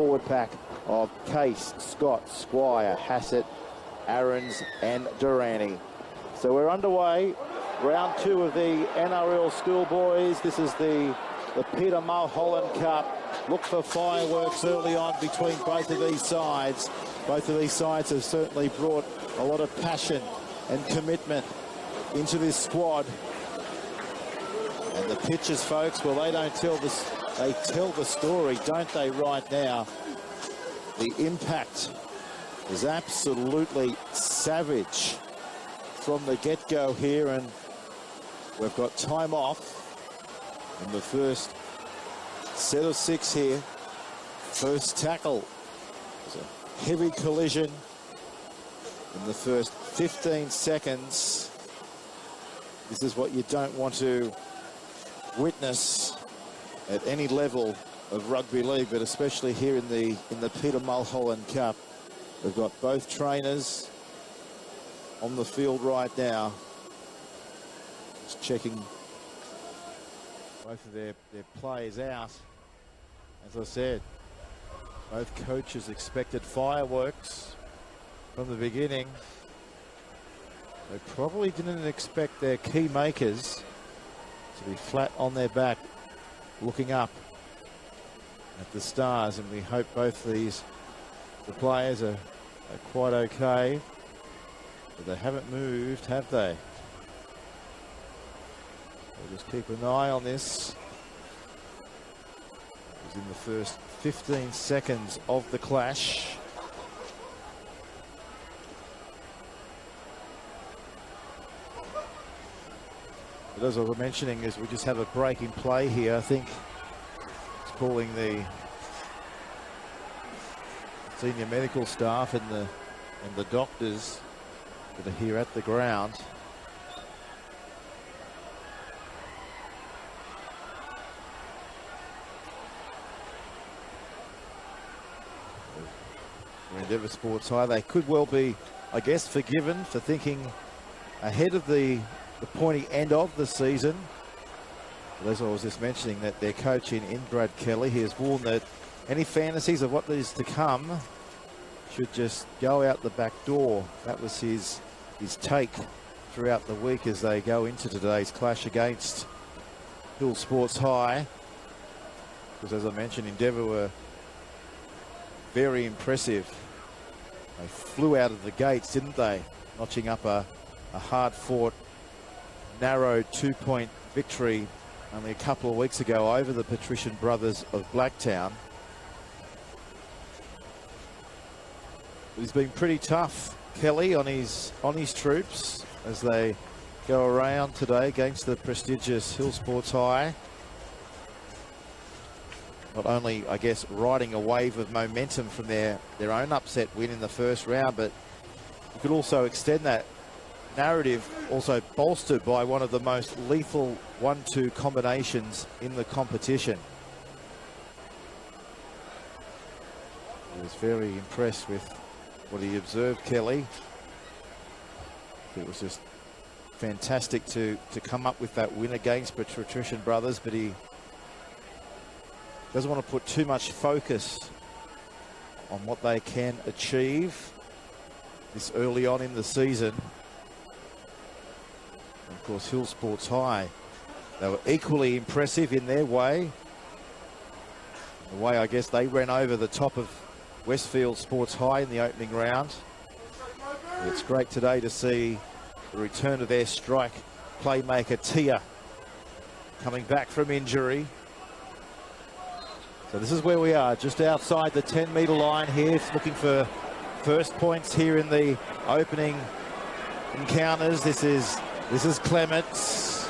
forward pack of Case, Scott, Squire, Hassett, Aarons and Durrani. So we're underway. Round 2 of the NRL Schoolboys. This is the Peter Mulholland Cup. Look for fireworks early on between both of these sides. Both of these sides have certainly brought a lot of passion and commitment into this squad. And the pitches, folks, well, they don't tell this. They tell the story, don't they, right now? The impact is absolutely savage from the get-go here, and we've got time off in the first set of 6 here. First tackle is a heavy collision in the first 15 seconds. This is what you don't want to witness at any level of rugby league, but especially here in the Peter Mulholland Cup. We've got both trainers on the field right now, just checking both of their players out. As I said, both coaches expected fireworks from the beginning. They probably didn't expect their key makers to be flat on their back looking up at the stars, and we hope both the players are quite okay. But they haven't moved, have they? We'll just keep an eye on this. It was in the first 15 seconds of the clash. But as I was mentioning, is we just have a break in play here. I think it's calling the senior medical staff and the doctors that are here at the ground. Endeavour Sports High, they could well be, I guess, forgiven for thinking ahead of the pointy end of the season. Well, as I was just mentioning, that their coach in Brad Kelly, he has warned that any fantasies of what is to come should just go out the back door. That was his take throughout the week as they go into today's clash against Hill Sports High. Because as I mentioned, Endeavour were very impressive. They flew out of the gates, didn't they? Notching up a hard-fought, narrow 2-point victory only a couple of weeks ago over the Patrician Brothers of Blacktown. He's been pretty tough, Kelly, on his troops as they go around today against the prestigious Hill Sports High. Not only, I guess, riding a wave of momentum from their own upset win in the first round, but you could also extend that narrative, also bolstered by one of the most lethal 1-2 combinations in the competition. He was very impressed with what he observed, Kelly. It was just fantastic to come up with that win against Patrician Brothers, but he doesn't want to put too much focus on what they can achieve this early on in the season. And of course, Hill Sports High, they were equally impressive in their way. The way, I guess, they ran over the top of Westfield Sports High in the opening round. It's great today to see the return of their strike playmaker Tia coming back from injury. So this is where we are, just outside the 10-metre line here, looking for first points here in the opening encounters. This is Clements.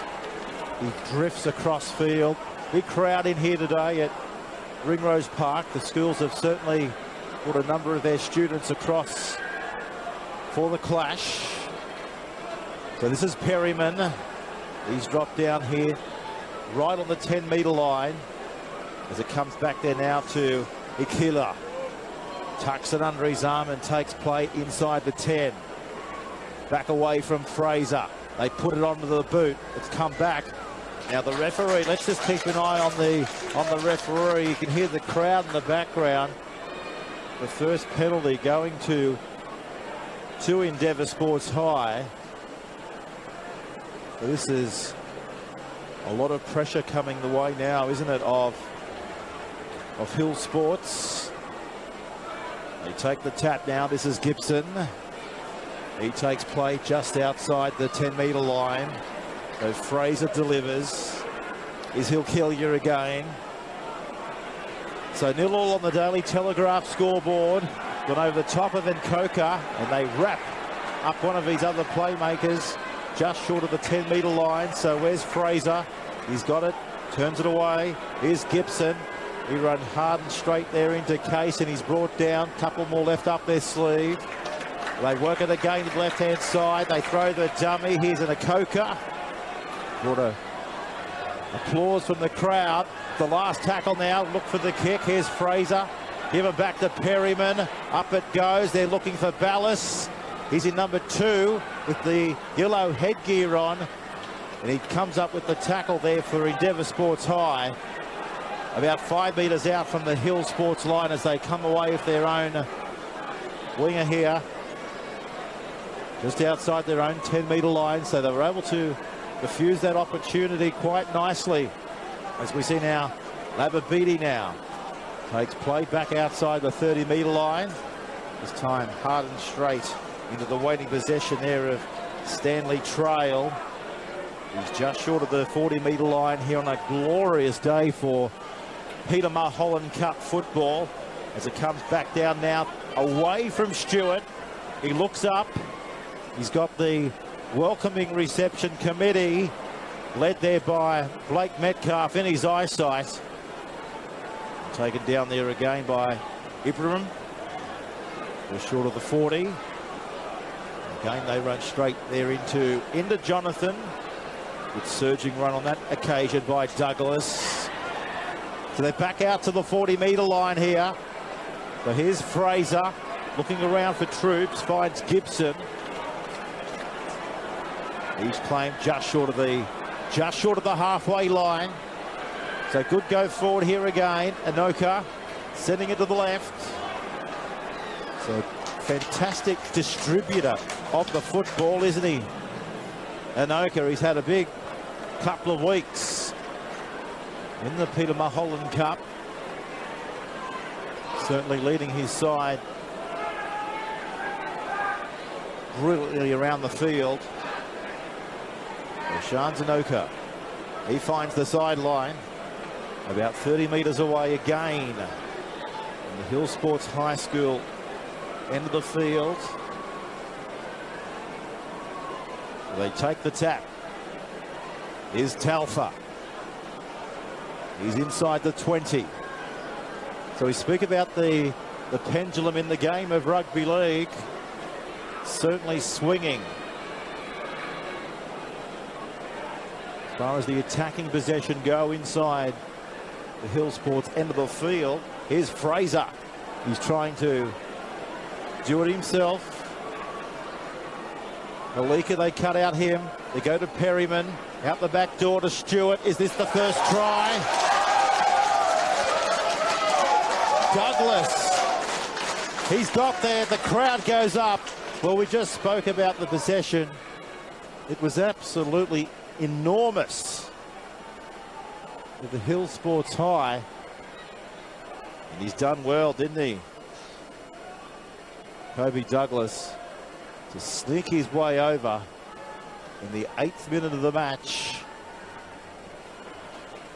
He drifts across field. Big crowd in here today at Ringrose Park. The schools have certainly brought a number of their students across for the clash. So this is Perryman. He's dropped down here right on the 10-metre line as it comes back there now to Ikila. Tucks it under his arm and takes play inside the 10. Back away from Fraser. They put it onto the boot. It's come back. Now the referee, let's just keep an eye on the referee. You can hear the crowd in the background. the first penalty going to Endeavour Sports High. This is a lot of pressure coming the way now, isn't it, of Hill Sports. They take the tap now. This is Gibson. He takes play just outside the 10-metre line. So Fraser delivers. Is he'll kill you again. So 0-0 on the Daily Telegraph scoreboard. Gone over the top of Nkoka, and they wrap up one of his other playmakers just short of the 10-metre line. So where's Fraser? He's got it, turns it away. Here's Gibson. He run hard and straight there into Case, and he's brought down. Couple more left up their sleeve. They work it again to the left-hand side. They throw the dummy. Here's an Nkoka. Brought a applause from the crowd. The last tackle now. Look for the kick. Here's Fraser. Give it back to Perryman. Up it goes. They're looking for Ballas. He's in number 2 with the yellow headgear on. And he comes up with the tackle there for Endeavour Sports High. About 5 metres out from the Hill Sports line as they come away with their own winger here. Just outside their own 10-metre line. So they were able to diffuse that opportunity quite nicely. As we see now, Lababidi now takes play back outside the 30-metre line. This time hard and straight into the waiting possession there of Stanley Trail. He's just short of the 40-metre line here on a glorious day for Peter Mulholland Cup football. As it comes back down now away from Stewart. He looks up. He's got the welcoming reception committee led there by Blake Metcalf in his eyesight. Taken down there again by Ibrahim. Just short of the 40. Again, they run straight there into Jonathan. Good surging run on that occasion by Douglas. So they're back out to the 40-metre line here. So here's Fraser looking around for troops, finds Gibson. He's claimed just short of the halfway line. So good go forward here again. Nkoka sending it to the left. So fantastic distributor of the football, isn't he? Nkoka, he's had a big couple of weeks in the Peter Mulholland Cup. Certainly leading his side brilliantly around the field. Sean Nkoka, he finds the sideline about 30 metres away again. In the Hill Sports High School end of the field. They take the tap. Here's Talfa. He's inside the 20. So we speak about the pendulum in the game of rugby league. Certainly swinging. As far as the attacking possession go inside the Hill Sports end of the field. Here's Fraser. He's trying to do it himself. Malika, they cut out him. They go to Perryman. Out the back door to Stewart. Is this the first try? Douglas. He's got there. The crowd goes up. Well, we just spoke about the possession. It was absolutely enormous with the Hill Sports High. And he's done well, didn't he? Kobe Douglas to sneak his way over in the 8th minute of the match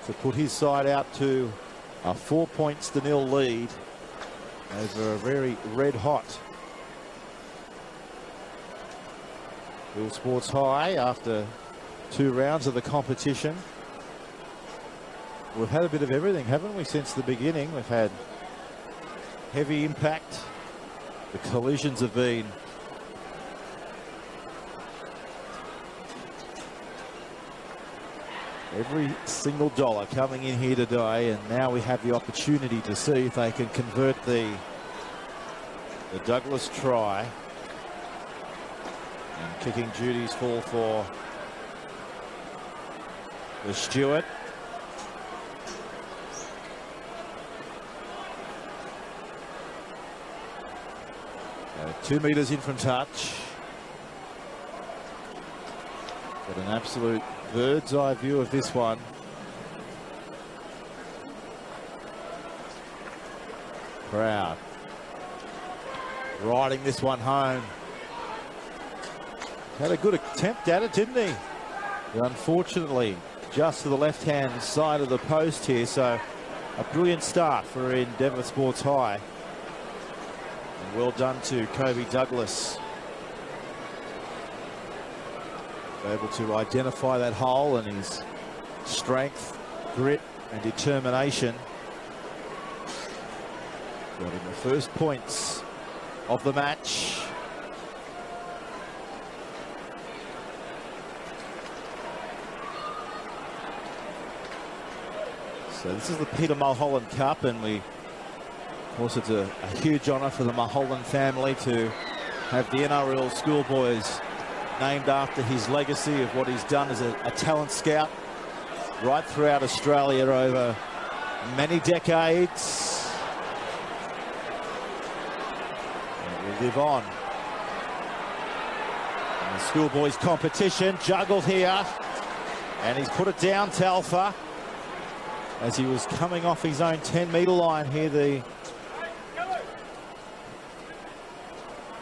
to put his side out to a 4-0 lead over a very red-hot Hill Sports High after 2 rounds of the competition. We've had a bit of everything, haven't we, since the beginning? We've had heavy impact. The collisions have been every single dollar coming in here today, and now we have the opportunity to see if they can convert the Douglas try. And kicking duties fall for the Stewart. 2 metres in from touch. Got an absolute bird's eye view of this one. Crowd riding this one home. Had a good attempt at it, didn't he? But unfortunately, just to the left-hand side of the post here. So a brilliant start for Endeavour Sports High. And well done to Kobe Douglas. Able to identify that hole, and his strength, grit and determination got him the first points of the match. So this is the Peter Mulholland Cup, and of course it's a huge honour for the Mulholland family to have the NRL Schoolboys named after his legacy of what he's done as a talent scout right throughout Australia over many decades. And we'll live on. And the Schoolboys competition juggled here, and he's put it down to Alpha as he was coming off his own 10-metre line here. The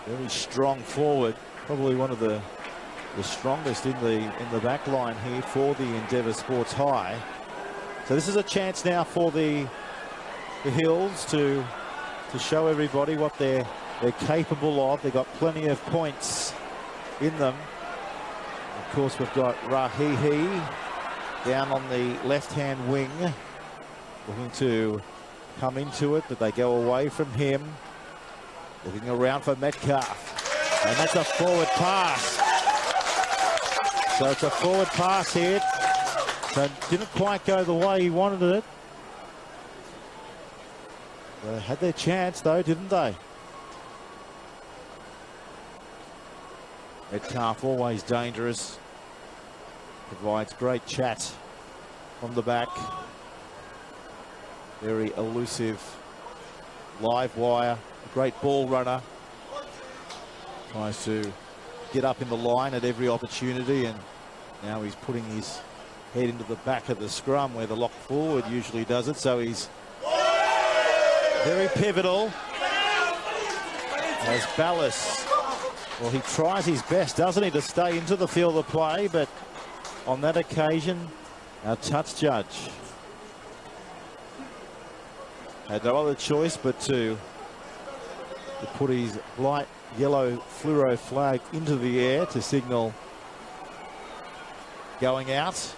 very strong forward, probably one of the strongest in the back line here for the Endeavour Sports High. So this is a chance now for the Hills to show everybody what they're capable of. They've got plenty of points in them. Of course, we've got Rahihi down on the left-hand wing, looking to come into it, but they go away from him. Looking around for Metcalf, and that's a forward pass. So it's a forward pass here. So it didn't quite go the way he wanted it. They had their chance though, didn't they? Metcalf always dangerous. Provides great chat from the back. Very elusive live wire. A great ball runner. Tries to get up in the line at every opportunity, and now he's putting his head into the back of the scrum where the lock forward usually does it. So he's very pivotal as Ballas. Well, he tries his best, doesn't he, to stay into the field of play, but on that occasion, our touch judge had no other choice but to put his light yellow fluoro flag into the air to signal going out. Of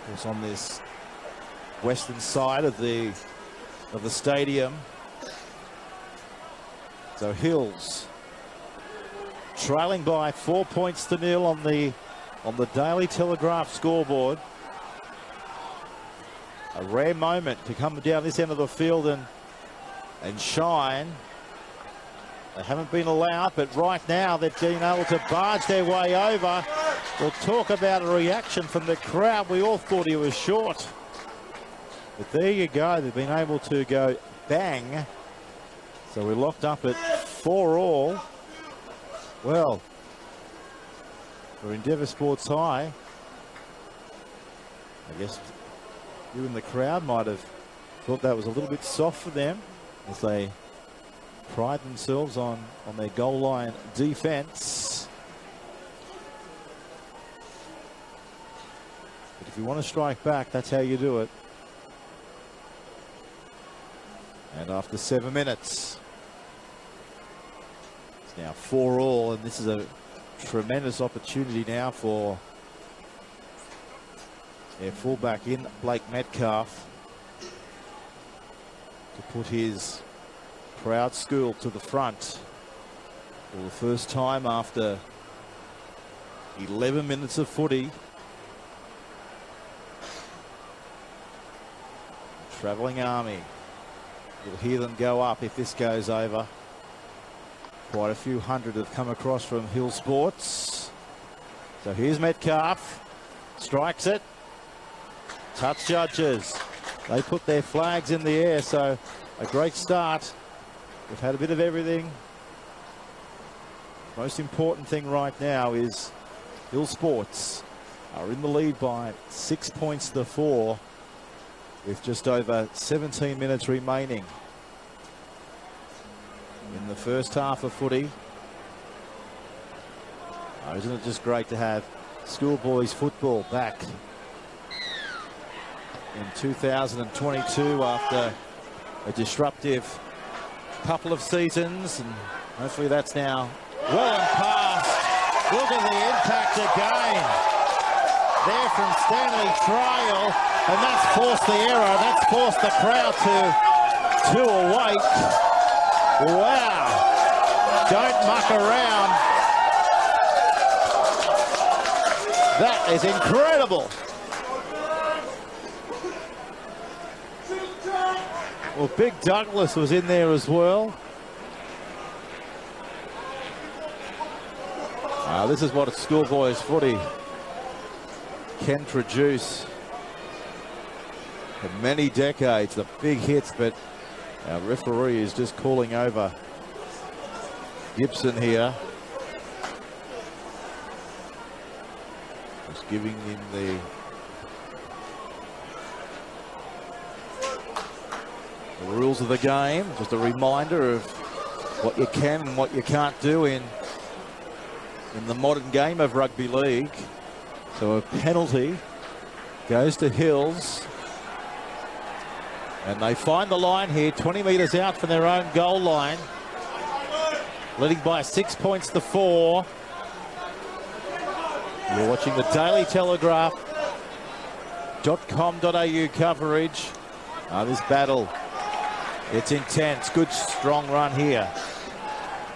course, on this western side of the stadium. So Hills trailing by 4 points to nil on the Daily Telegraph scoreboard. A rare moment to come down this end of the field and shine. They haven't been allowed, but right now they've been able to barge their way over. We'll talk about a reaction from the crowd. We all thought he was short. But there you go. They've been able to go bang. So we're locked up at 4-all. Well, for Endeavour Sports High, I guess you in the crowd might have thought that was a little bit soft for them as they pride themselves on their goal line defense. But if you want to strike back, that's how you do it. And after 7 minutes, it's now 4-all, and this is a tremendous opportunity now for their fullback in Blake Metcalf to put his proud school to the front for the first time after 11 minutes of footy. Travelling army. You'll hear them go up if this goes over. Quite a few hundred have come across from Hill Sports. So here's Metcalf. Strikes it. Touch judges. They put their flags in the air, so a great start. We've had a bit of everything Most important thing right now is Hill Sports are in the lead by 6 points to 4 with just over 17 minutes remaining in the first half of footy. Oh, isn't it just great to have Schoolboys football back in 2022 after a disruptive couple of seasons, and hopefully that's now well and past. Look at the impact again there from Stanley Trial, and that's forced the error. That's forced the crowd to awake. Wow, don't muck around. That is incredible. Well, Big Douglas was in there as well. This is what a Schoolboys footy can produce for many decades. The big hits, but our referee is just calling over Gibson here. Just giving him the rules of the game. Just a reminder of what you can and what you can't do in the modern game of rugby league. So a penalty goes to Hills, and they find the line here 20 metres out from their own goal line, leading by 6 points to 4. You're watching the Daily Telegraph.com.au coverage. This battle, it's intense. Good strong run here.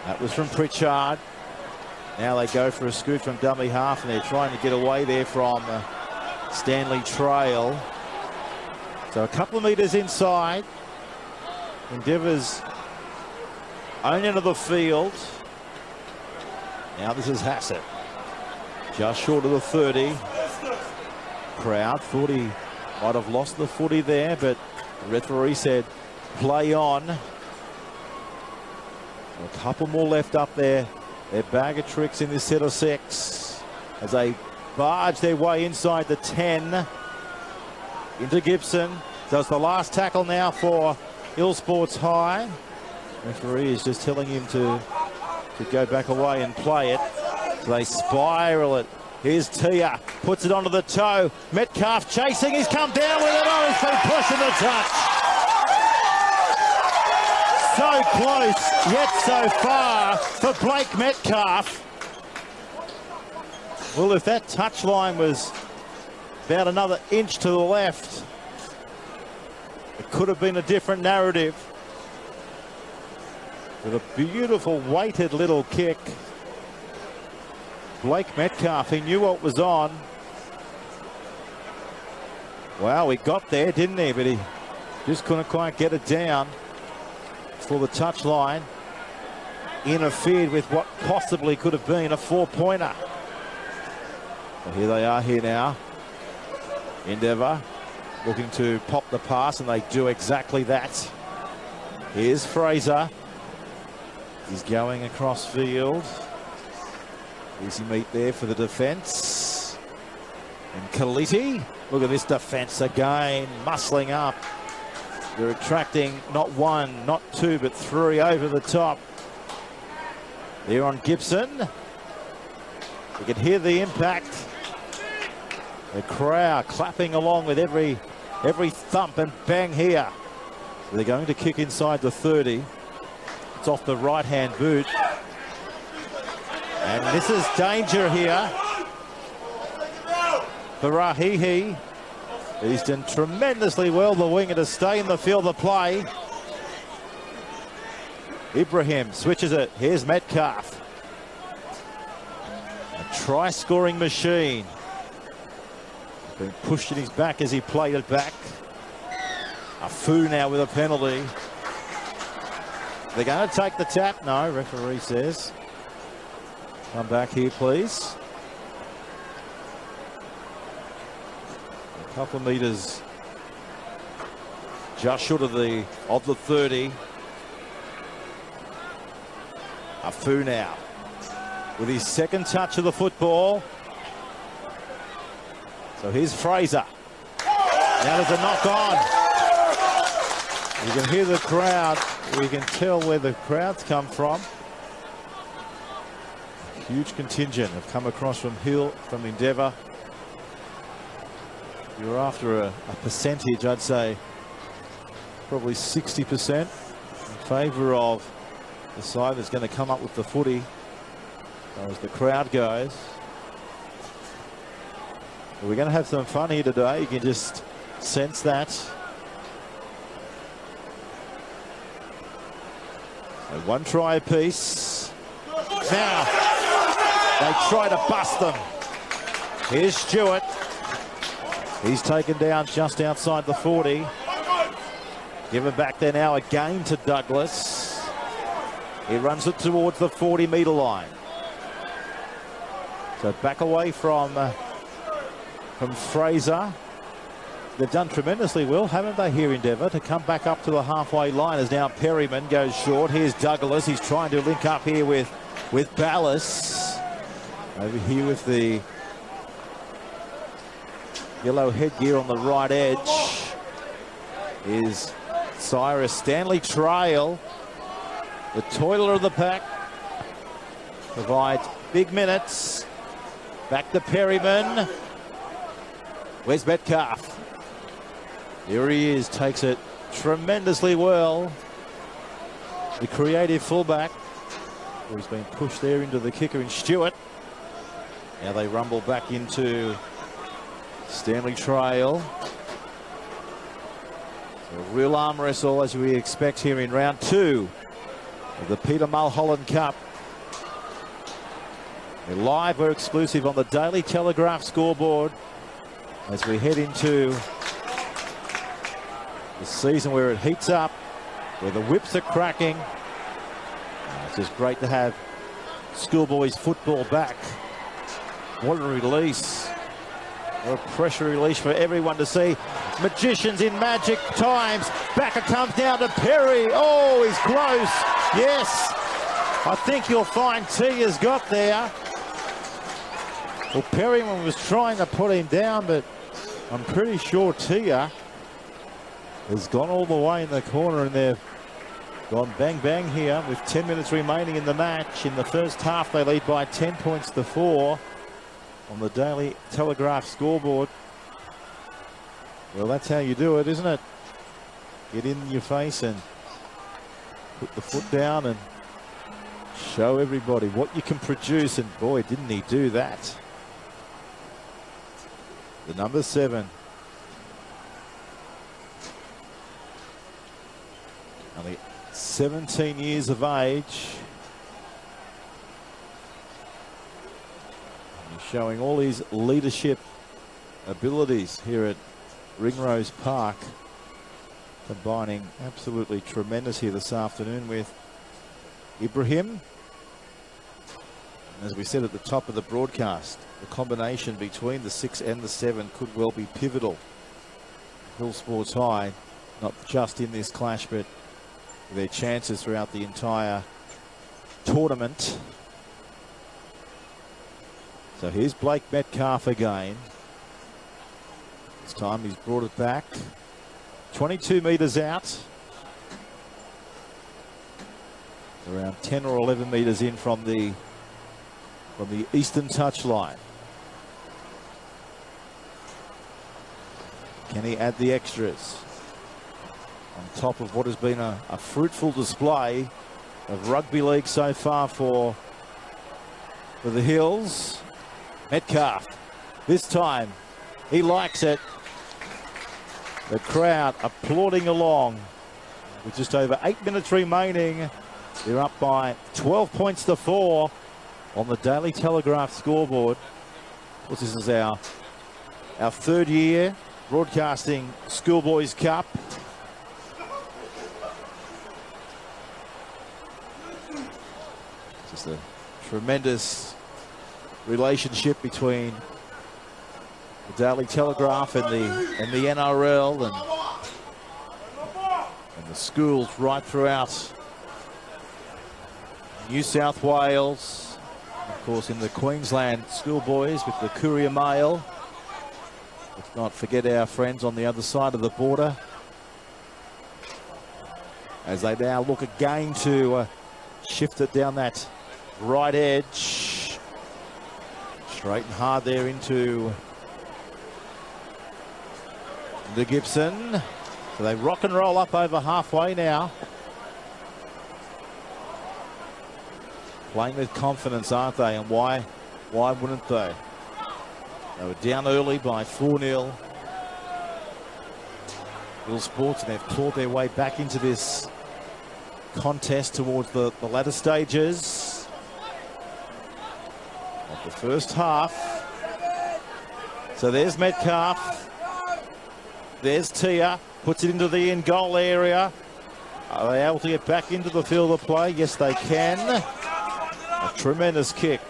That was from Pritchard. Now they go for a scoot from dummy half, and they're trying to get away there from Stanley Trail. So a couple of metres inside. Endeavour's own end of the field. Now this is Hassett. Just short of the 30. Crowd thought he might have lost the footy there, but the referee said play on. A couple more left up there. Their bag of tricks in this set of 6 as they barge their way inside the 10 into Gibson. So it's the last tackle now for Hill Sports High. Referee is just telling him to go back away and play it. So they spiral it. Here's Tia, puts it onto the toe. Metcalf chasing, he's come down with it. Oh, he's been pushing the touch. So close, yet so far for Blake Metcalf. Well, if that touchline was about another inch to the left, it could have been a different narrative. With a beautiful weighted little kick. Blake Metcalf, he knew what was on. Wow, he got there, didn't he? But he just couldn't quite get it down for the touchline. Interfered with what possibly could have been a 4-pointer. So here they are here now. Endeavour looking to pop the pass, and they do exactly that. Here's Fraser. He's going across field. Easy meet there for the defence. And Kaliti, look at this defence again, muscling up. They're attracting not 1, not 2, but 3 over the top. They're on Gibson. You can hear the impact. The crowd clapping along with every thump and bang here. So they're going to kick inside the 30. It's off the right-hand boot. And this is danger here for Rahihi. He's done tremendously well, the winger, to stay in the field of play. Ibrahim switches it. Here's Metcalf. A try-scoring machine. Been pushed in his back as he played it back. Afu now with a penalty. They're going to take the tap. No, referee says. Come back here, please. A couple of metres just short of the 30. Afu now. with his second touch of the football. So here's Fraser. Now there's a knock on. You can hear the crowd. We can tell where the crowds come from. Huge contingent have come across from Endeavour. You're after a percentage, I'd say probably 60% in favour of the side that's going to come up with the footy as the crowd goes. But we're going to have some fun here today. You can just sense that. So one try apiece. Now they try to bust them. Here's Stewart. He's taken down just outside the 40. Give it back there now again to Douglas. He runs it towards the 40-metre line. So back away from Fraser. They've done tremendously well, haven't they, here Endeavour, to come back up to the halfway line as now Perryman goes short. Here's Douglas. He's trying to link up here with Ballas. Over here with the yellow headgear on the right edge is Cyrus. Stanley Trail, the toiler of the pack, provides big minutes. Back to Perryman. Where's Metcalf? Here he is, takes it tremendously well. The creative fullback, who's been pushed there into the kicker in Stewart. Now they rumble back into Stanley Trail. So a real arm wrestle as we expect here in round 2 of the Peter Mulholland Cup. We're live, we're exclusive on the Daily Telegraph scoreboard as we head into the season where it heats up, where the whips are cracking. It's just great to have Schoolboy's football back. What a release. What a pressure release for everyone to see. Magicians in magic times. Backer comes down to Perry. Oh, he's close. Yes. I think you'll find T has got there. Well, Perryman was trying to put him down, but I'm pretty sure Tia has gone all the way in the corner, and they've gone bang bang here with 10 minutes remaining in the match. In the first half, they lead by 10 points to 4 on the Daily Telegraph scoreboard. Well, that's how you do it, isn't it? Get in your face and put the foot down and show everybody what you can produce, and boy, didn't he do that. The number 7. Only 17 years of age. He's showing all his leadership abilities here at Ringrose Park. Combining absolutely tremendous here this afternoon with Ibrahim. As we said at the top of the broadcast, the combination between the 6 and the 7 could well be pivotal. Hill Sports High, not just in this clash, but their chances throughout the entire tournament. So here's Blake Metcalf again. This time he's brought it back. 22 metres out. Around 10 or 11 metres in from the eastern touchline. Can he add the extras on top of what has been a fruitful display of rugby league so far for the Hills? Metcalf, this time he likes it. The crowd applauding along with just over 8 minutes remaining. They're up by 12 points to 4 on the Daily Telegraph scoreboard. Of course, this is our 3rd year broadcasting Schoolboys Cup. Just a tremendous relationship between the Daily Telegraph and the NRL and the schools right throughout New South Wales. Of course, in the Queensland Schoolboys with the Courier Mail. Let's not forget our friends on the other side of the border, as they now look again to shift it down that right edge. Straight and hard there into the Gibson. So they rock and roll up over halfway now. Playing with confidence, aren't they? And why wouldn't they? They were down early by 4-0. Will Sports, and they've clawed their way back into this contest towards the latter stages of the first half. So there's Metcalf. There's Tia. Puts it into the in-goal area. Are they able to get back into the field of play? Yes, they can. A tremendous kick.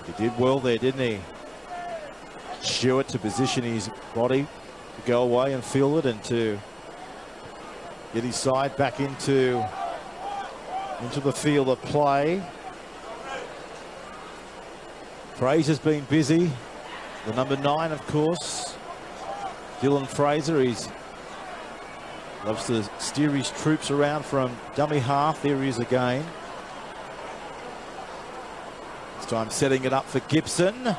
He did well there, didn't he? Stewart to position his body to go away and field it, and to get his side back into the field of play. Fraser's been busy. The number 9, of course, Dylan Fraser. He loves to steer his troops around from dummy half. There he is again. This time setting it up for Gibson,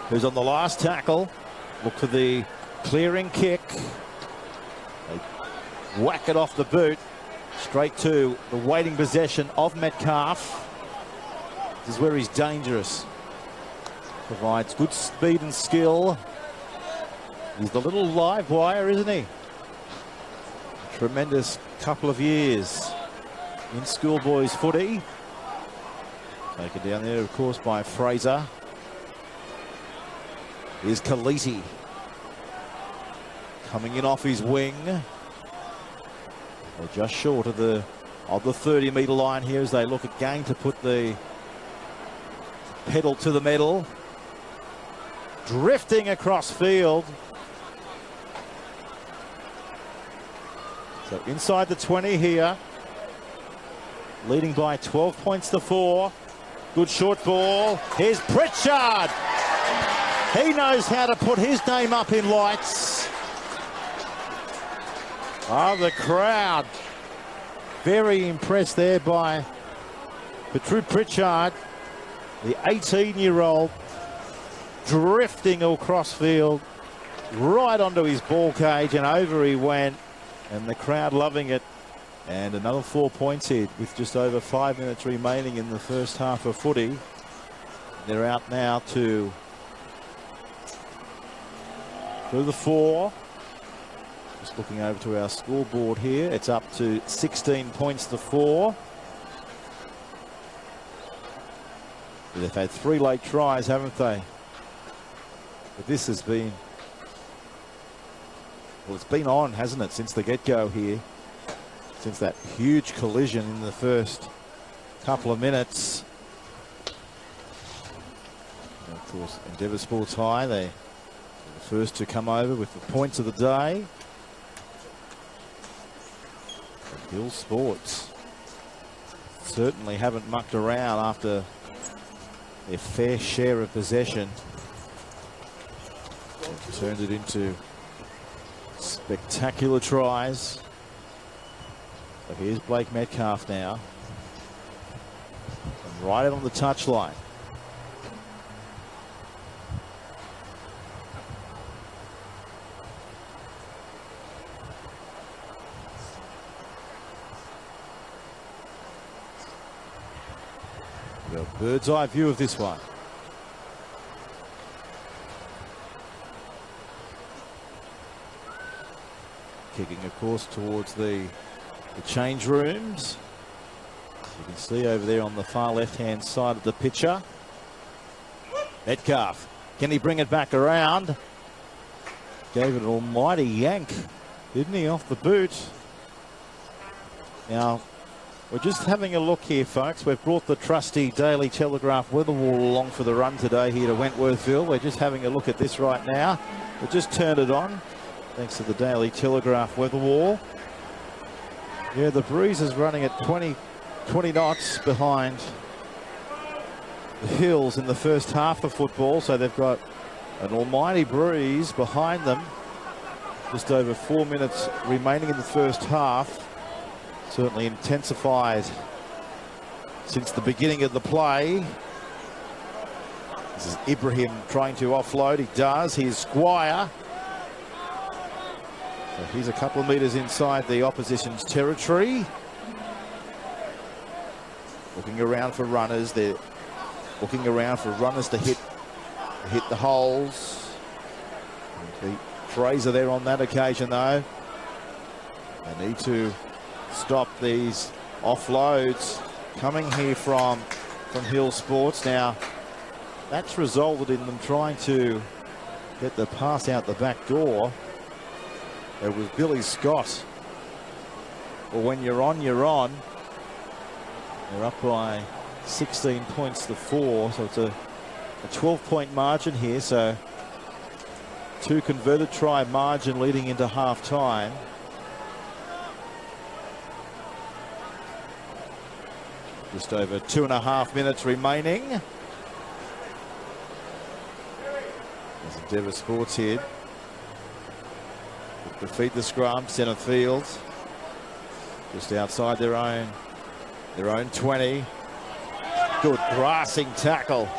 who's on the last tackle. Look for the clearing kick. They whack it off the boot straight to the waiting possession of Metcalf. This is where he's dangerous. Provides good speed and skill. He's the little live wire, isn't he? A tremendous couple of years in Schoolboys footy. Taken down there, of course, by Fraser. Here's Kaliti coming in off his wing. They're just short of the 30-metre line here as they look again to put the pedal to the metal. Drifting across field. So inside the 20 here. Leading by 12 points to 4. Good short ball. Here's Pritchard. He knows how to put his name up in lights. Oh, the crowd very impressed there by Petru Pritchard, the 18-year-old, drifting across field right onto his ball cage, and over he went, and the crowd loving it. And another 4 points here with just over 5 minutes remaining in the first half of footy. They're out now to the 4. Just looking over to our scoreboard here. It's up to 16 points to 4. They've had 3 late tries, haven't they? But this has been, well, it's been on, hasn't it, since the get-go here. Since that huge collision in the first couple of minutes. And of course, Endeavour Sports High, they're the first to come over with the points of the day. But Hill Sports certainly haven't mucked around after their fair share of possession. They've turned it into spectacular tries. So here's Blake Metcalf now. And right out on the touchline. We've got a bird's eye view of this one. Kicking, of course, towards the change rooms. You can see over there on the far left-hand side of the picture. Metcalf, can he bring it back around? Gave it an almighty yank, didn't he, off the boot? Now, we're just having a look here, folks. We've brought the trusty Daily Telegraph weather wall along for the run today here to Wentworthville. We're just having a look at this right now. We'll just turn it on, thanks to the Daily Telegraph weather wall. Yeah, the breeze is running at 20 20 knots behind the Hills in the first half of football, so they've got an almighty breeze behind them. Just over 4 minutes remaining in the first half. Certainly intensified since the beginning of the play. This is Ibrahim trying to offload. He does. Here's Squire. So he's a couple of metres inside the opposition's territory. Looking around for runners. They're looking around for runners to hit the holes. And Fraser there on that occasion, though. They need to stop these offloads coming here from Hill Sports. Now, that's resulted in them trying to get the pass out the back door. It was Billy Scott. Well, when you're on, you're on. They're up by 16 points to 4, so it's a 12-point margin here. So 2 converted try margin leading into half-time. Just over 2.5 minutes remaining. There's Endeavour Sports here. Defeat the scrum, centre field. Just outside their own 20. Good grassing tackle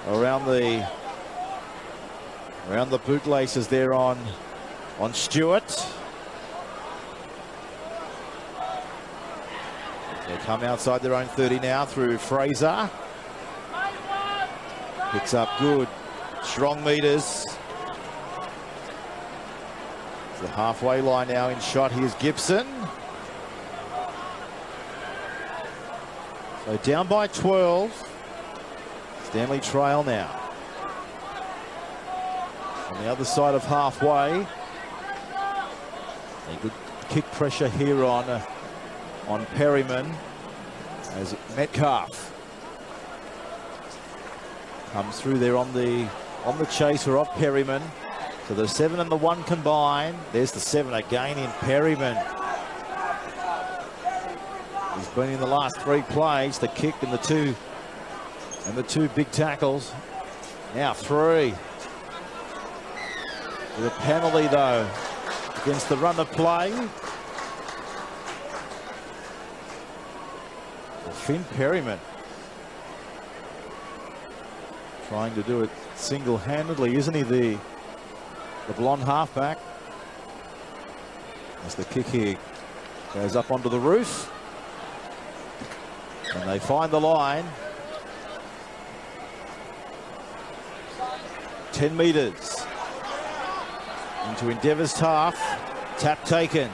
around the bootlaces there on Stewart. They come outside their own 30 now through Fraser. Picks up good, strong metres. It's the halfway line now in shot. Here's Gibson. So down by 12. Stanley Trail now. On the other side of halfway. A good kick pressure here on Perryman as Metcalf comes through there on the chaser of Perryman. So the 7 and the 1 combined. There's the 7 again in Perryman. He's been in the last 3 plays, the kick and the two big tackles. Now 3. With a penalty though against the run of play. Finn Perryman trying to do it single-handedly, isn't he, the blonde halfback? As the kick here goes up onto the roof. And they find the line. 10 metres into Endeavour's half. Tap taken.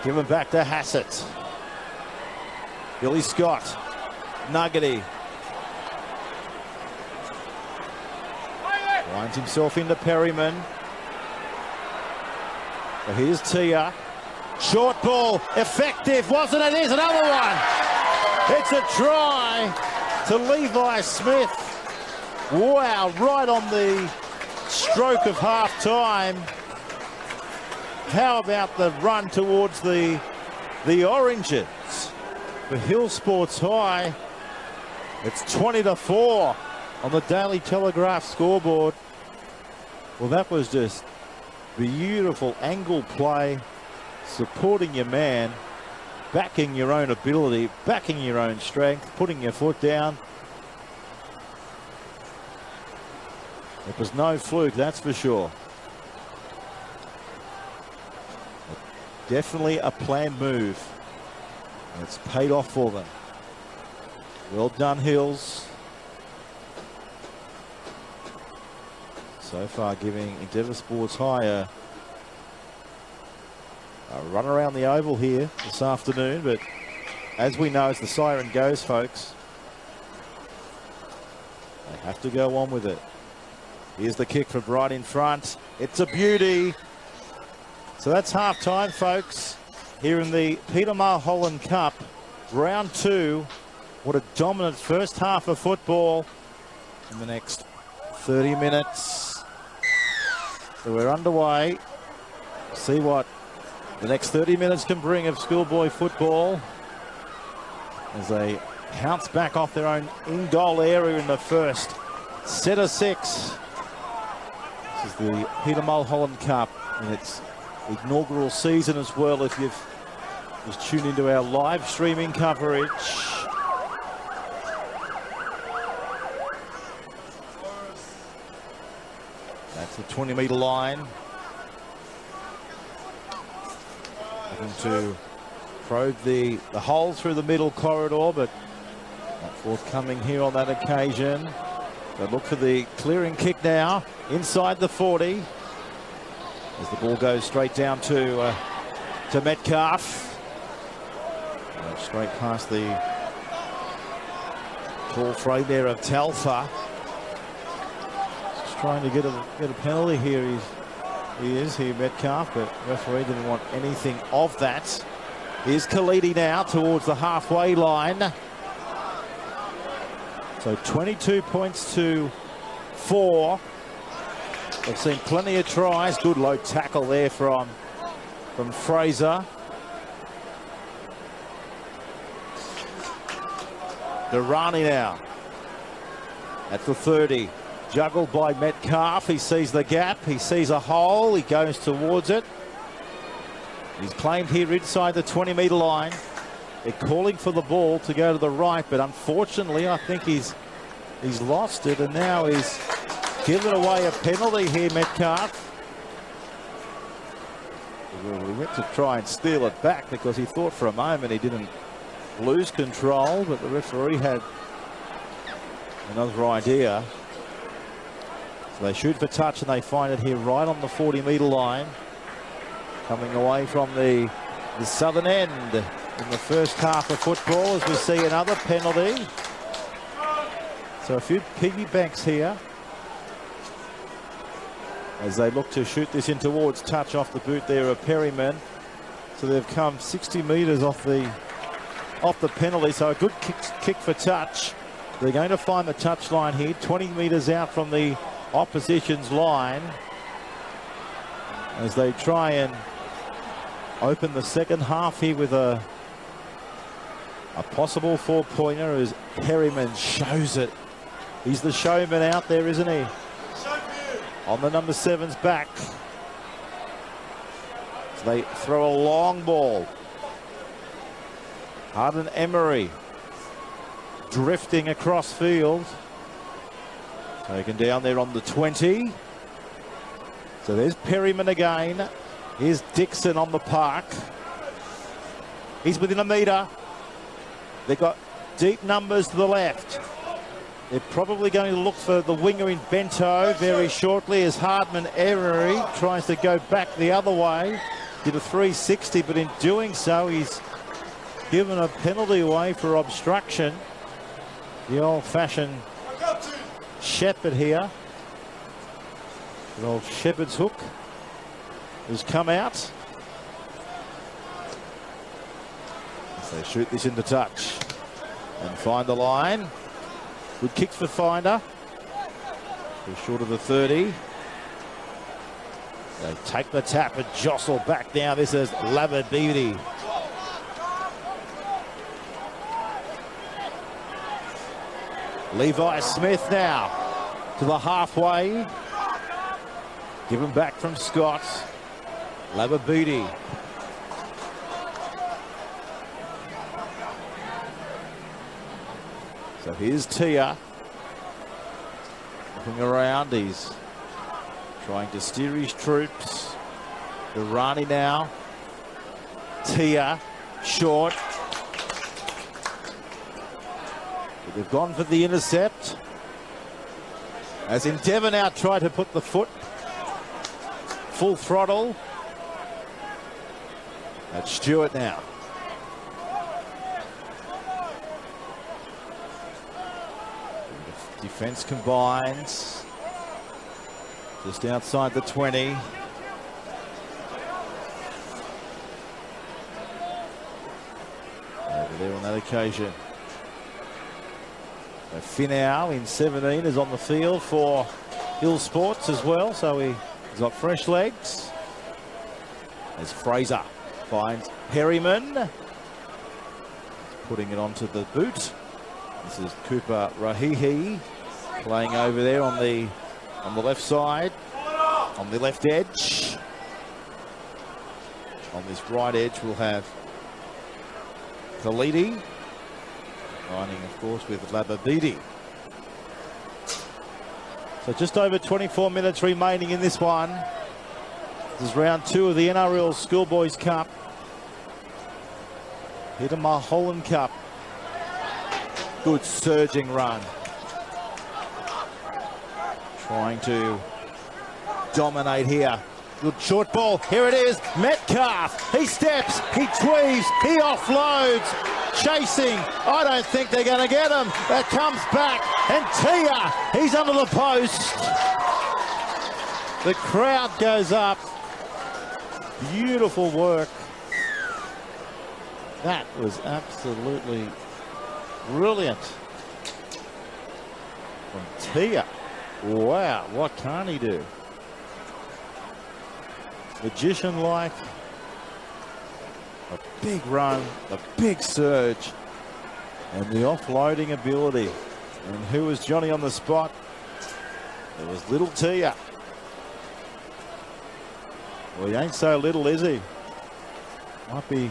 Given back to Hassett. Billy Scott, Nuggety. Winds himself into Perryman. So here's Tia. Short ball, effective, wasn't it? Here's another one. It's a try to Levi Smith. Wow, right on the stroke of half-time. How about the run towards the Oranges? For Hill Sports High, it's 20-4 on the Daily Telegraph scoreboard. Well, that was just beautiful angle play, supporting your man, backing your own ability, backing your own strength, putting your foot down. It was no fluke, that's for sure. Definitely a planned move. It's paid off for them. Well done, Hills. So far giving Endeavour Sports High a run around the oval here this afternoon, but as we know, as the siren goes, folks, they have to go on with it. Here's the kick from right in front. It's a beauty. So that's half-time, folks, here in the Peter Mulholland Cup, round 2. What a dominant first half of football in the next 30 minutes. So we're underway. See what the next 30 minutes can bring of schoolboy football. as they bounce back off their own in-goal area in the first set of 6. This is the Peter Mulholland Cup in its inaugural season as well. If you've just tuned into our live streaming coverage. That's the 20-metre line. Looking to probe the hole through the middle corridor, but not forthcoming here on that occasion. They look for the clearing kick now inside the 40 as the ball goes straight down to Metcalf. Straight past the tall frame there of Telfer. Just trying to get a penalty here. He is here, Metcalf, but referee didn't want anything of that. Here's Khalidi now towards the halfway line. So 22 points to 4. They've seen plenty of tries. Good low tackle there from Fraser. Durrani now at the 30. Juggled by Metcalf. He sees the gap. He sees a hole. He goes towards it. He's claimed here inside the 20-metre line. They're calling for the ball to go to the right, but unfortunately, I think he's lost it, and now he's given away a penalty here, Metcalf. He went to try and steal it back because he thought for a moment he didn't lose control, but the referee had another idea. So they shoot for touch, and they find it here right on the 40-metre line. Coming away from the southern end in the first half of football as we see another penalty. So a few piggy banks here as they look to shoot this in towards touch off the boot there of Perryman. So they've come 60 metres off the penalty, so a good kick for touch. They're going to find the touch line here, 20 metres out from the opposition's line, as they try and open the second half here with a possible 4-pointer as Perryman shows it. He's the showman out there, isn't he? On the number 7's back. So they throw a long ball. Harden Emery drifting across field. Taken down there on the 20. So there's Perryman again. Here's Dixon on the park. He's within a metre. They've got deep numbers to the left. They're probably going to look for the winger in Bento very shortly as Hardman Emery tries to go back the other way. Did a 360, but in doing so, he's given a penalty away for obstruction. The old-fashioned shepherd here. The old shepherd's hook has come out. As they shoot this into touch and find the line. Good kick for Finder. Just short of the 30. They take the tap and jostle back now. This is Labadidi. Levi Smith now to the halfway. Given back from Scott. Lababidi. So here's Tia. Looking around, he's trying to steer his troops. Durrani now. Tia, short. But they've gone for the intercept. As Endeavour now tried to put the foot full throttle. That's Stewart now. Defence combines. Just outside the 20. Over there on that occasion. So Finau in 17 is on the field for Hill Sports as well, so he's got fresh legs. As Fraser finds Perryman. putting it onto the boot. This is Cooper Rahihi playing over there on the left side, on the left edge. On this right edge, we'll have Khalidi, lining, of course, with Lababidi. So just over 24 minutes remaining in this one. This is round 2 of the NRL Schoolboys Cup. Peter Mulholland Cup. Good surging run. Trying to dominate here. Good short ball. Here it is. Metcalf. He steps. He tweaves. He offloads. Chasing. I don't think they're going to get him. That comes back. And Tia. He's under the post. The crowd goes up. Beautiful work. That was absolutely brilliant from Tia. Wow, what can't he do? Magician-like. A big run, a big surge, and the offloading ability. And who was Johnny on the spot? It was little Tia. Well, he ain't so little, is he? Might be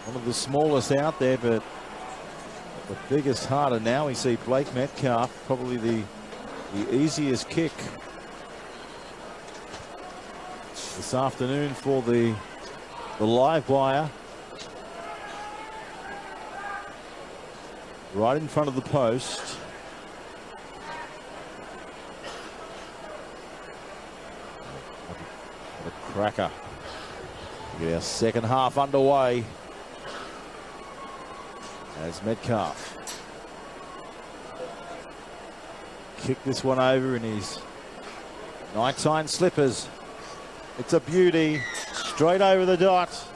one of the smallest out there, but the biggest harder. Now we see Blake Metcalf, probably the easiest kick this afternoon for the live wire. Right in front of the post. What a cracker. Yeah, second half underway. As Metcalf kicked this one over in his nighttime slippers. It's a beauty, straight over the dot.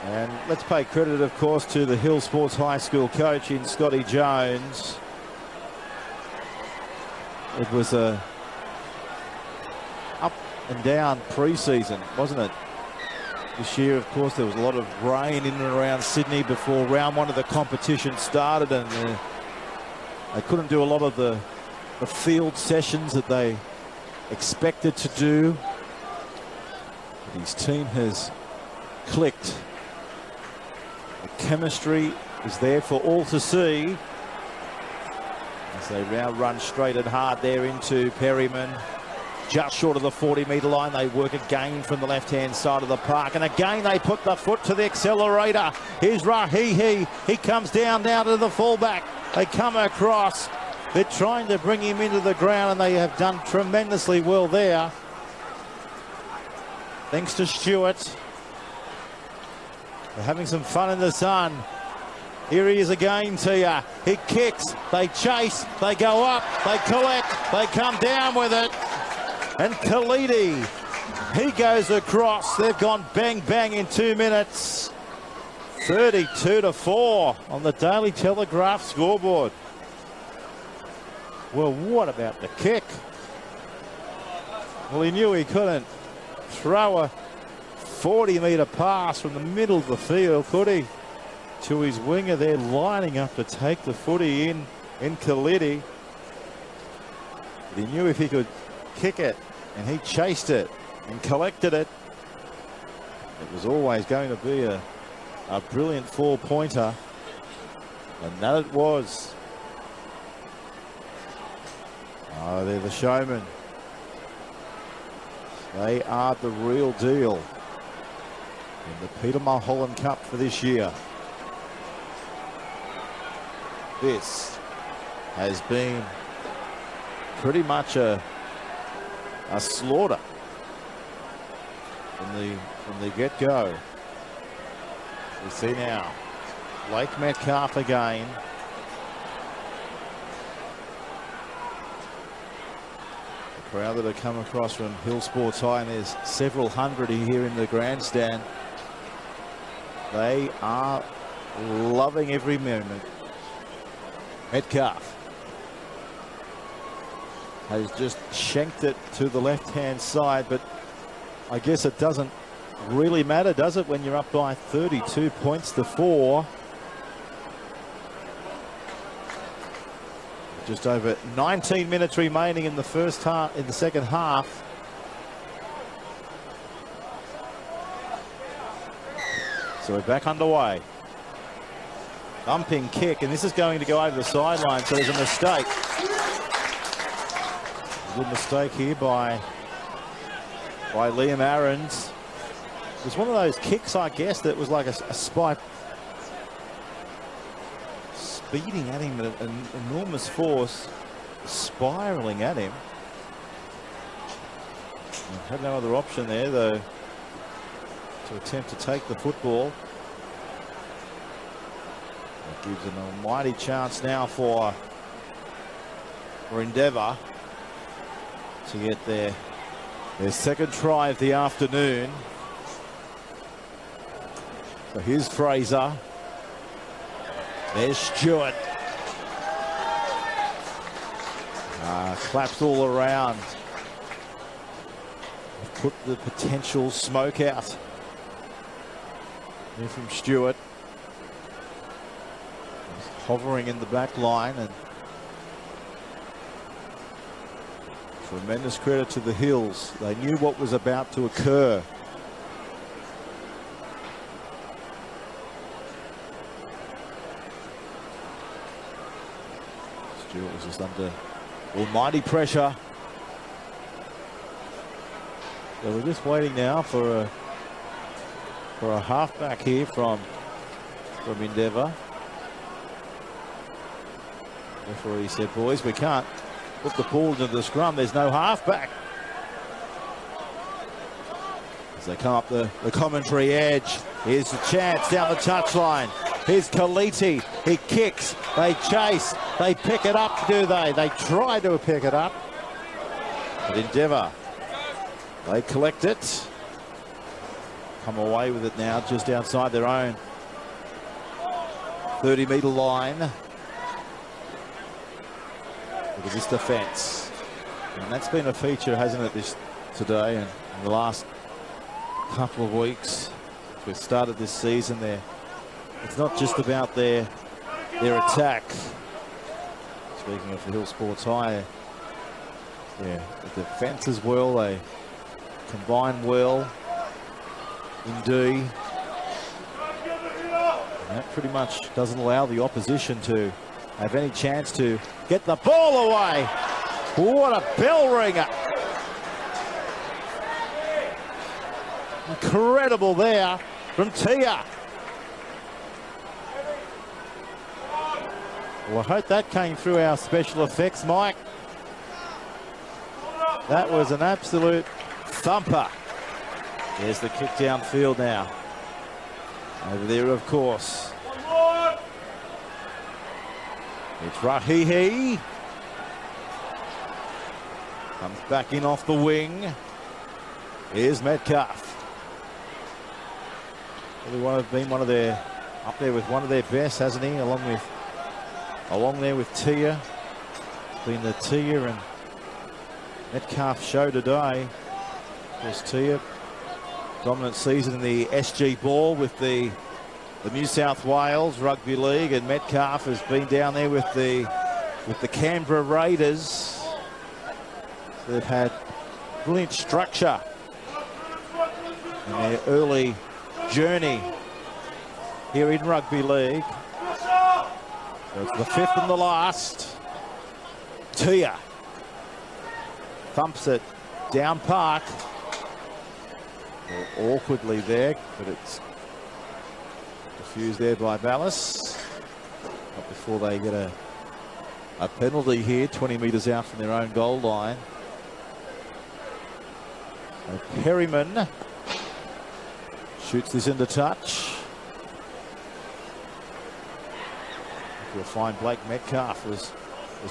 And let's pay credit, of course, to the Hill Sports High School coach in Scotty Jones. It was a up and down pre-season, wasn't it? This year, of course, there was a lot of rain in and around Sydney before round 1 of the competition started, and they couldn't do a lot of the field sessions that they expected to do. But his team has clicked. The chemistry is there for all to see. As they now run straight and hard there into Perryman. Just short of the 40-metre line. They work again from the left-hand side of the park. And again, they put the foot to the accelerator. Here's Rahihi. He comes down now to the fullback. They come across. They're trying to bring him into the ground, and they have done tremendously well there. Thanks to Stewart. They're having some fun in the sun. Here he is again, Tia. He kicks, they chase, they go up, they collect, they come down with it. And Khalidi, he goes across. They've gone bang, bang in 2 minutes. 32-4 on the Daily Telegraph scoreboard. Well, what about the kick? Well, he knew he couldn't throw a 40-metre pass from the middle of the field, could he? To his winger there, lining up to take the footy in Khalidi. But he knew if he could kick it, and he chased it and collected it, it was always going to be a brilliant 4-pointer. And that it was. Oh, they're the showmen. They are the real deal in the Peter Mulholland Cup for this year. This has been pretty much a slaughter from the get-go. We see now Blake Metcalf again. The crowd that have come across from Hill Sports High, and there's several hundred here in the grandstand. They are loving every moment. Metcalf has just shanked it to the left-hand side, but I guess it doesn't really matter, does it, when you're up by 32 points to 4? Just over 19 minutes remaining in the first half, in the second half. So we're back underway. Thumping kick, and this is going to go over the sideline, so there's a mistake. A good mistake here by Liam Aarons. It was one of those kicks, I guess, that was like a spike speeding at him at an enormous force, spiraling at him. Had no other option there, though, to attempt to take the football. That gives an almighty chance now for Endeavour to get their second try of the afternoon. So here's Fraser. There's Stewart. Claps all around. Put the potential smoke out. Here from Stewart. He's hovering in the back line, and tremendous credit to the Hills. They knew what was about to occur. Stewart was just under almighty pressure. So we're just waiting now for a halfback here from Endeavour. Therefore he said, boys, we can't put the ball into the scrum. There's no halfback. As they come up the commentary edge, here's the chance down the touchline. Here's Kaliti. He kicks. They chase. They pick it up, do they? They try to pick it up. But Endeavour, they collect it. Come away with it now just outside their own 30-metre line. Look at this defence. And that's been a feature, hasn't it, today and in the last couple of weeks. We've started this season there. It's not just about their attack. Speaking of the Hill Sports High, yeah, the defence as well. They combine well indeed. And that pretty much doesn't allow the opposition to have any chance to get the ball away. What a bell ringer. Incredible there from Tia. Well, I hope that came through our special effects, Mike. That was an absolute thumper. There's the kick downfield now. Over there, of course. It's Rahihi. Comes back in off the wing. Here's Metcalf. Really been one of their, up there with one of their best, hasn't he? Along there with Tia. Been the Tia and Metcalf show today. Of course, Tia, dominant season in the SG ball with the New South Wales Rugby League, and Metcalf has been down there with the Canberra Raiders. So they've had brilliant structure in their early journey here in Rugby League. So it's the fifth and the last. Tia thumps it down park. Awkwardly there, but it's diffused there by Ballas. Not before they get a penalty here, 20 metres out from their own goal line. So Perryman shoots this into touch. You'll find Blake Metcalf was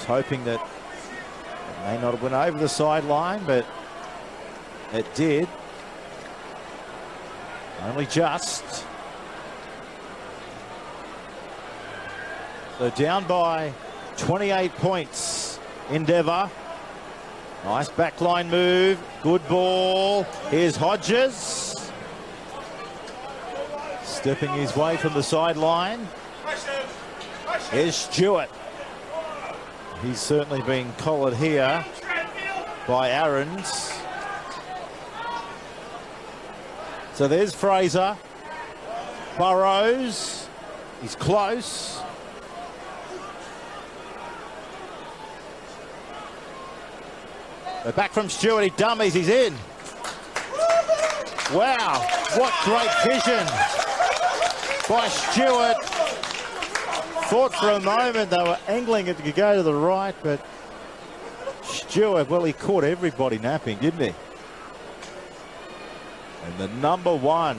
hoping that it may not have went over the sideline, but it did. Only just. They're down by 28 points. Endeavour. Nice backline move. Good ball. Here's Hodges. Stepping his way from the sideline. Here's Stewart. He's certainly been collared here by Aarons. So there's Fraser. Burrows. He's close. They're back from Stewart. He dummies. He's in. Wow. What great vision by Stewart. Thought for a moment they were angling it to go to the right, but Stewart, well, he caught everybody napping, didn't he? And the number one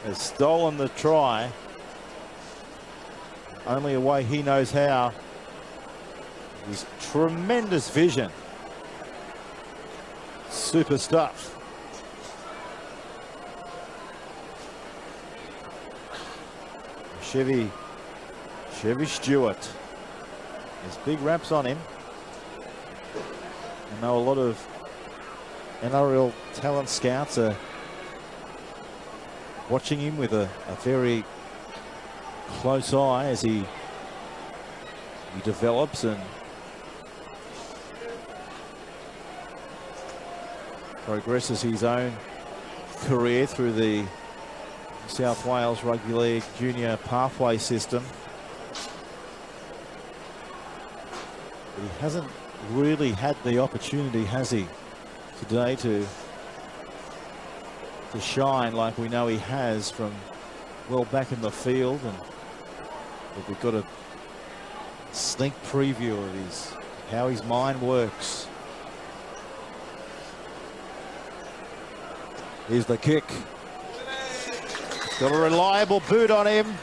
has stolen the try. Only a way he knows how. His tremendous vision. Super stuff. Chevy Stewart. There's big raps on him. I know a lot of NRL talent scouts are watching him with a very close eye as he develops and progresses his own career through the New South Wales Rugby League junior pathway system. But he hasn't really had the opportunity, has he, today to shine like we know he has from well back in the field. And we've got a sneak preview of how his mind works. Here's the kick. Got a reliable boot on him.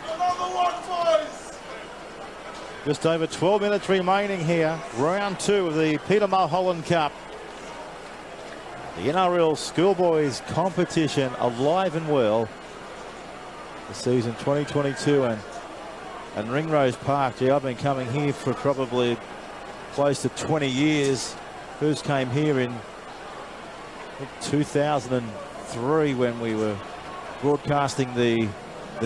Just over 12 minutes remaining here. Round 2 of the Peter Mulholland Cup. The NRL Schoolboys competition alive and well. The season 2022 and Ringrose Park. Gee, I've been coming here for probably close to 20 years. First came here in 2003 when we were broadcasting the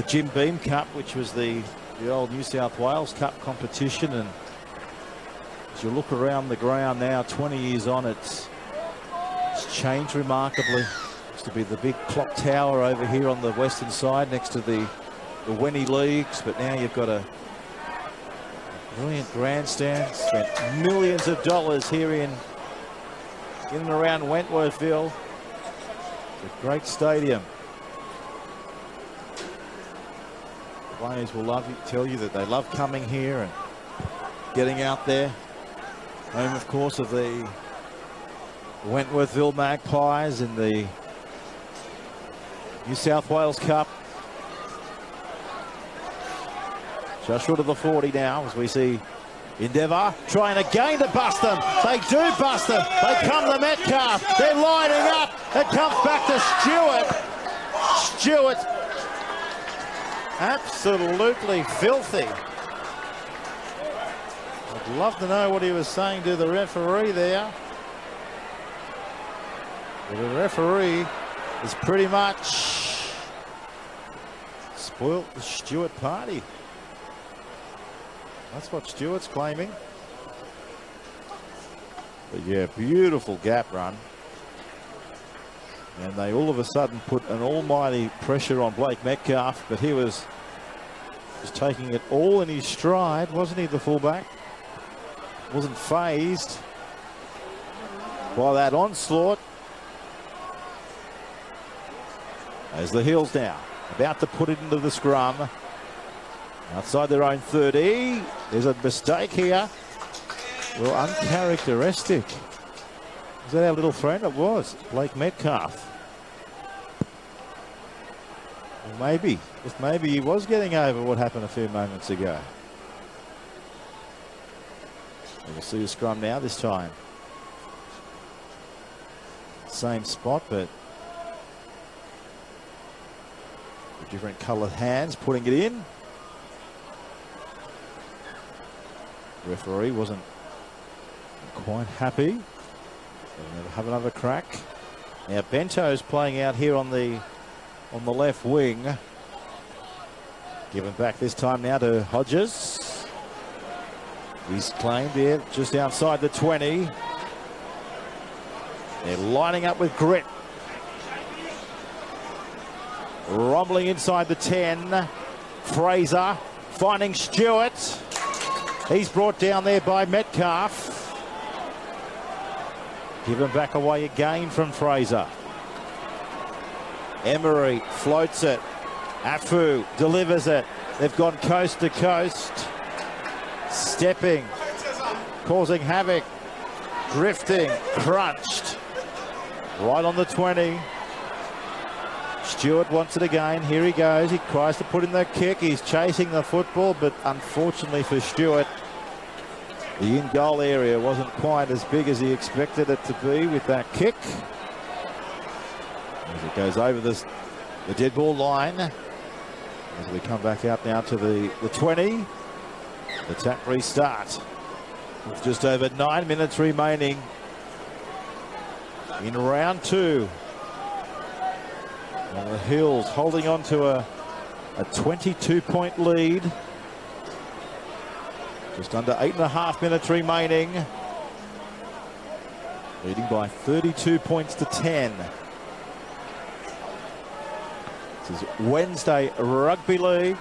Jim Beam Cup, which was the old New South Wales Cup competition. And as you look around the ground now, 20 years on, it's changed remarkably. Used to be the big clock tower over here on the western side next to the Wenny Leagues, but now you've got a brilliant grandstand. Spent millions of dollars here in and around Wentworthville. It's a great stadium. Players will tell you that they love coming here and getting out there. Home, of course, of the Wentworthville Magpies in the New South Wales Cup. Just short of the 40 now as we see Endeavour trying again to bust them. They do bust them. They come to Metcalf. They're lining up. It comes back to Stewart. Stewart. Absolutely filthy. I'd love to know what he was saying to the referee there. The referee has pretty much spoilt the Stewart party. That's what Stewart's claiming. But yeah, beautiful gap run. And they all of a sudden put an almighty pressure on Blake Metcalf, but he was just taking it all in his stride, wasn't he, the fullback? Wasn't phased by that onslaught. As the Hills now about to put it into the scrum. Outside their own 30. There's a mistake here. Well, uncharacteristic. Is that our little friend? It was. Blake Metcalf. Well, maybe. Just maybe he was getting over what happened a few moments ago. We'll see the scrum now this time. Same spot, but different coloured hands putting it in. Referee wasn't quite happy. They'll have another crack. Now Bento's playing out here on the left wing. Given back this time now to Hodges. He's claimed here just outside the 20. They're lining up with grit. Rumbling inside the 10. Fraser finding Stewart. He's brought down there by Metcalf. Given back away again from Fraser. Emery floats it. Afu delivers it. They've gone coast to coast. Stepping. Causing havoc. Drifting. Crunched. Right on the 20. Stewart wants it again. Here he goes. He tries to put in the kick. He's chasing the football, but unfortunately for Stewart, the in-goal area wasn't quite as big as he expected it to be with that kick. As it goes over the dead ball line. As we come back out now to the 20. The tap restart. With just over 9 minutes remaining in round 2. And the Hills holding on to a 22-point lead. Just under 8.5 minutes remaining. Leading by 32 points to 10. This is Wednesday Rugby League.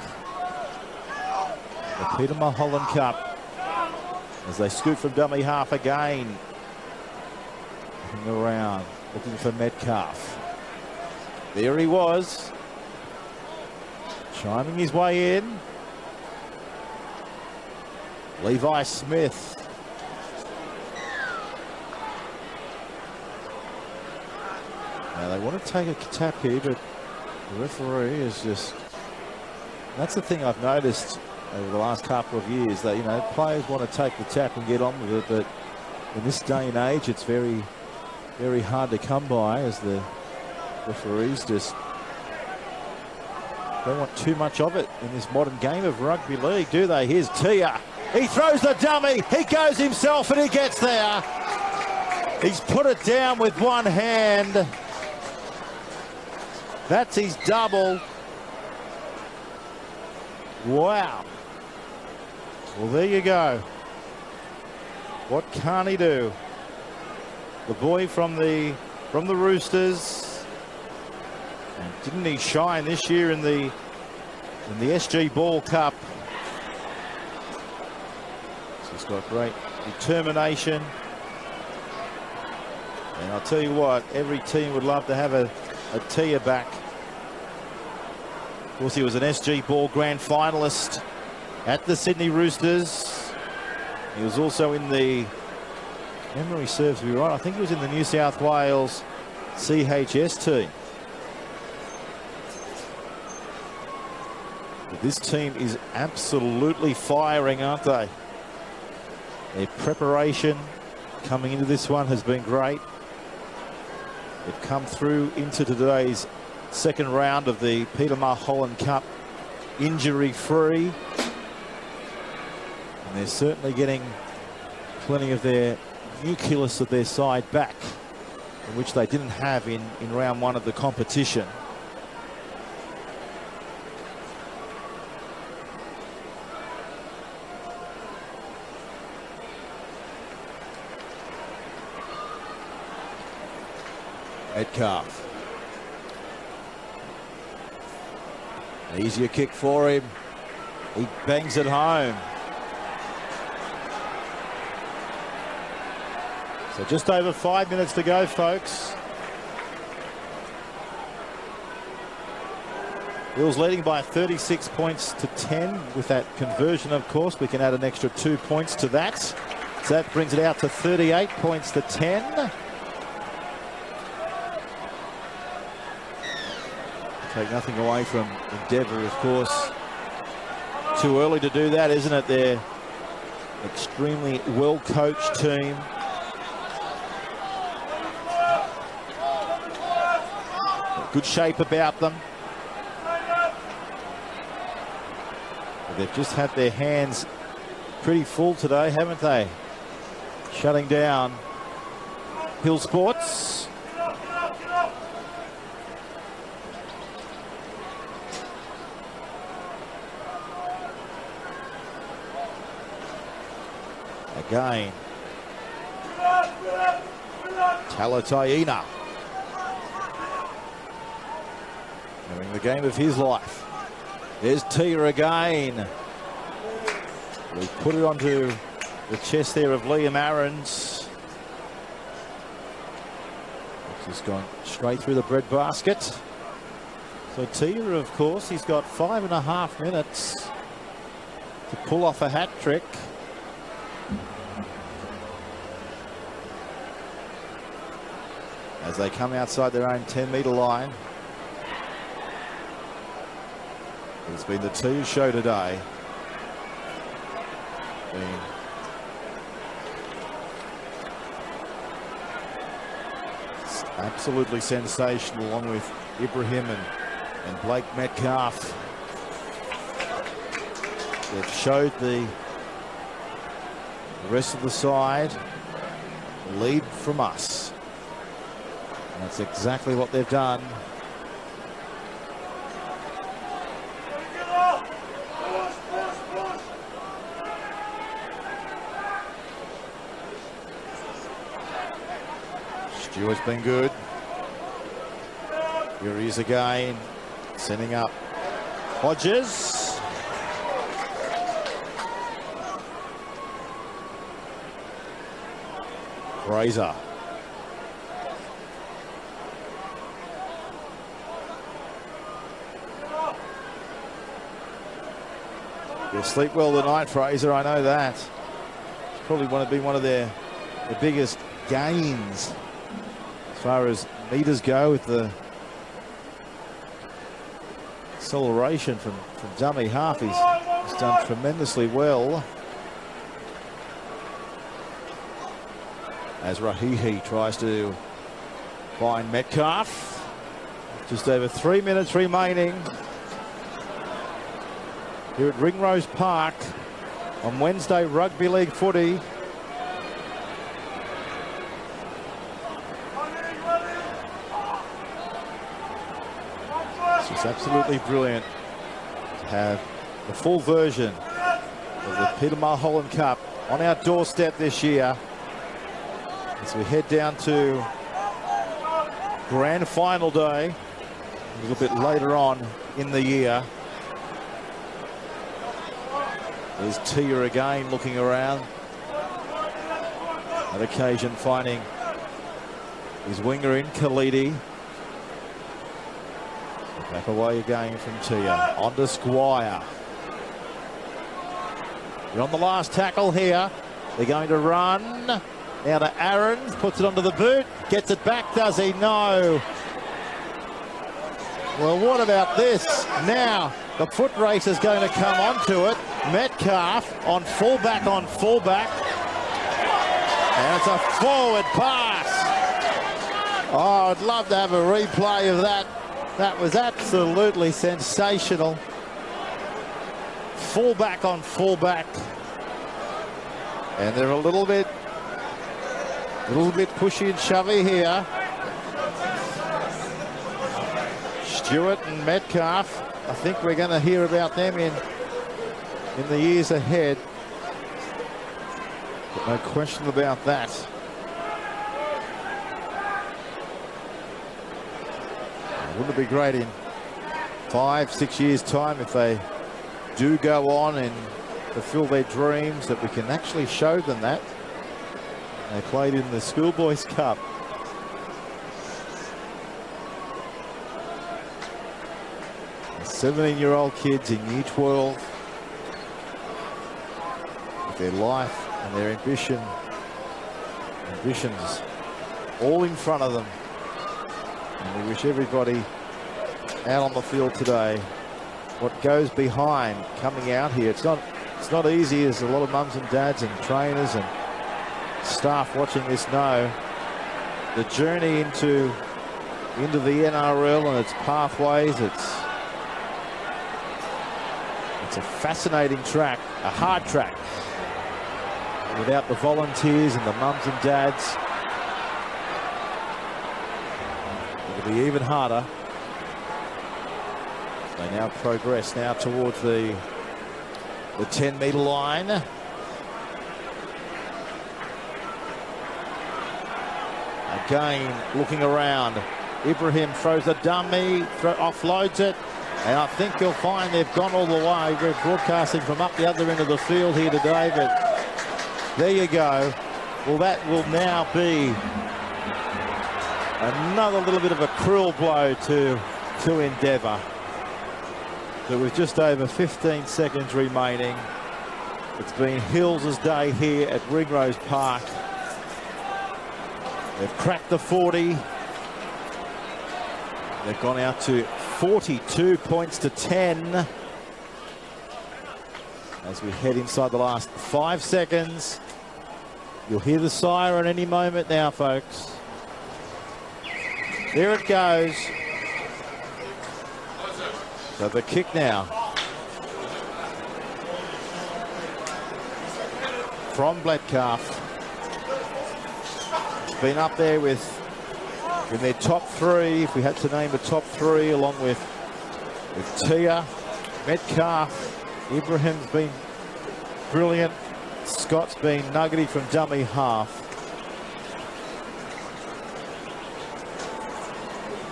The Peter Mulholland Cup. As they scoot from dummy half again. Looking around, looking for Metcalf. There he was. Chiming his way in. Levi Smith. Now they want to take a tap here, but the referee is just... That's the thing I've noticed over the last couple of years, that, you know, players want to take the tap and get on with it, but in this day and age, it's very, very hard to come by, as the referees just don't want too much of it in this modern game of rugby league, do they? Here's Tia. He throws the dummy. He goes himself and he gets there. He's put it down with one hand. That's his double. Wow. Well, there you go. What can't he do? The boy from the Roosters. And didn't he shine this year in the SG Ball Cup? So he's got great determination. And I'll tell you what, every team would love to have a Tia back. Of course, he was an SG Ball Grand Finalist at the Sydney Roosters. He was also in the, memory serves me right, I think he was in the New South Wales CHS team. But this team is absolutely firing, aren't they? Their preparation coming into this one has been great. They've come through into today's second round of the Peter Mulholland Cup injury-free. And they're certainly getting plenty of their nucleus of their side back, in which they didn't have in round 1 of the competition. Metcalf. Easier kick for him. He bangs it home. So just over 5 minutes to go, folks. Bills leading by 36 points to 10. With that conversion, of course, we can add an extra 2 points to that. So that brings it out to 38 points to 10. Take nothing away from Endeavour, of course. Too early to do that, isn't it? They're extremely well-coached team. Good shape about them. But they've just had their hands pretty full today, haven't they? Shutting down Hill Sports. Again, Talataina having the game of his life. There's Tia again. We put it onto the chest there of Liam Aarons. Just gone straight through the bread basket. So Tia, of course, he's got 5.5 minutes to pull off a hat trick. As they come outside their own 10-metre line. It's been the Tia show today. It's absolutely sensational, along with Ibrahim and Blake Metcalf. They've showed the rest of the side lead from us. And that's exactly what they've done. Stewart's been good. Here he is again, sending up Hodges. Fraser. You'll sleep well tonight, Fraser, I know that. It's probably been one of their biggest gains as far as meters go, with the acceleration from dummy half. He's done tremendously well. As Rahihi tries to find Metcalf. Just over 3 minutes remaining here at Ringrose Park on Wednesday Rugby League footy. It's absolutely brilliant to have the full version of the Peter Mulholland Cup on our doorstep this year, as we head down to grand final day a little bit later on in the year. There's Tia again looking around. On occasion finding his winger in Khalidi. Back away again from Tia. On to Squire. You're on the last tackle here. They're going to run. Now to Aarons. Puts it onto the boot. Gets it back, does he? No. Well, what about this? Now the foot race is going to come onto it. Metcalf on fullback and it's a forward pass. Oh, I'd love to have a replay of that. That was absolutely sensational. Fullback on fullback, and they're a little bit pushy and shovey here. Stewart and Metcalf, I think we're going to hear about them in the years ahead. But no question about that. Wouldn't it be great in 5-6 years' time if they do go on and fulfill their dreams, that we can actually show them that? They played in the Schoolboys Cup. The 17-year-old kids in Year 12, with their life and their ambitions all in front of them. And we wish everybody out on the field today what goes behind coming out here. It's not easy, as a lot of mums and dads and trainers and staff watching this know. The journey into the NRL and its pathways, it's a fascinating track, a hard track, without the volunteers and the mums and dads, it'll be even harder. They now progress now towards the 10-metre line. Again, looking around. Ibrahim throws a dummy, offloads it, and I think you'll find they've gone all the way. We're broadcasting from up the other end of the field here today, but there you go. Well, that will now be another little bit of a cruel blow to Endeavour. But with just over 15 seconds remaining, it's been Hills' day here at Ringrose Park. They've cracked the 40. They've gone out to 42 points to 10. As we head inside the last 5 seconds. You'll hear the siren any moment now, folks. There it goes. So the kick now from Bladcalf. Been up there with in their top three, if we had to name the top three, along with Tia, Metcalf. Ibrahim's been brilliant. Scott's been nuggety from dummy half.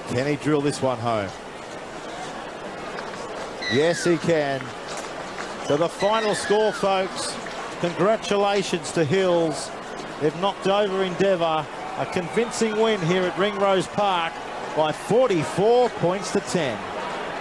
Can he drill this one home? Yes, he can. So the final score, folks. Congratulations to Hills. They've knocked over Endeavour. A convincing win here at Ringrose Park by 44 points to 10.